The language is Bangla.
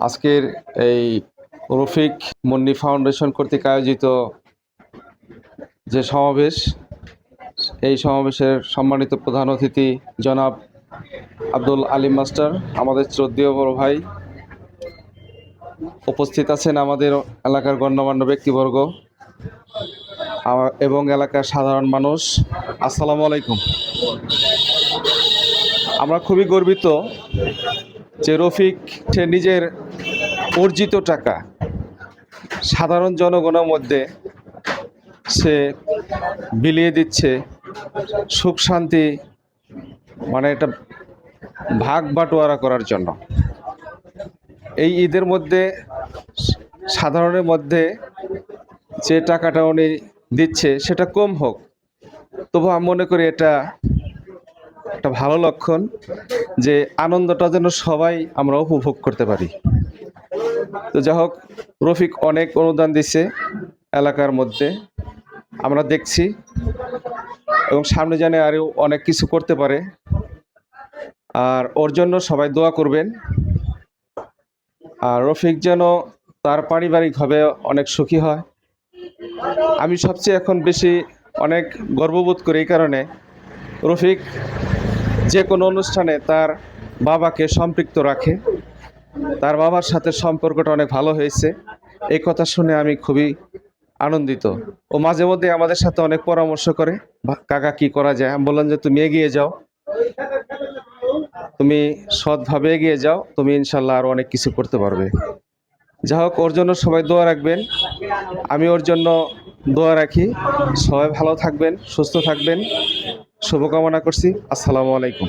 আজকের এই রফিক মুন্নি ফাউন্ডেশন কর্তৃক আয়োজিত যে সমাবেশ, এই সমাবেশের সম্মানিত প্রধান অতিথি জনাব আব্দুল আলিম মাস্টার, আমাদের শ্রদ্ধেয় বড় ভাই, উপস্থিত আছেন আমাদের এলাকার গণ্যমান্য ব্যক্তিবর্গ এবং এলাকার সাধারণ মানুষ। আসসালামু আলাইকুম। আমরা খুবই গর্বিত যে রফিক সে নিজের অর্জিত টাকা সাধারণ জনগণের মধ্যে সে বিলিয়ে দিচ্ছে, সুখ শান্তি মানে এটা ভাগ বাটোয়ারা করার জন্য। এই ঈদের মধ্যে সাধারণের মধ্যে যে টাকাটা উনি দিচ্ছে সেটা কম হোক, তবু আমি মনে করি এটা একটা ভালো লক্ষণ যে আনন্দটা যেন সবাই আমরা উপভোগ করতে পারি। তো যাই হোক, রফিক অনেক অনুদান দিচ্ছে এলাকার মধ্যে, আমরা দেখছি, এবং সামনে জানে আরও অনেক কিছু করতে পারে। আর ওর জন্য সবাই দোয়া করবেন। আর রফিক যেন তার পারিবারিকভাবে অনেক সুখী হয়। আমি সবচেয়ে এখন বেশি অনেক গর্ববোধ করি এই কারণে, রফিক যে কোনো অনুষ্ঠানে তার বাবাকে সম্পৃক্ত রাখে, তার বাবার সাথে সম্পর্কটা অনেক ভালো হয়েছে। এই কথা শুনে আমি খুবই আনন্দিত। ও মাঝে মধ্যে আমাদের সাথে অনেক পরামর্শ করে, কাকা কি করা যায়। আমি বললাম যে তুমি এগিয়ে যাও, তুমি সৎভাবে এগিয়ে যাও, তুমি ইনশাল্লাহ আরও অনেক কিছু করতে পারবে। যাই হোক, ওর জন্য সবাই দোয়া রাখবেন, আমি ওর জন্য দোয়া রাখি। সবাই ভালো থাকবেন, সুস্থ থাকবেন, শুভকামনা করছি। আসসালামু আলাইকুম।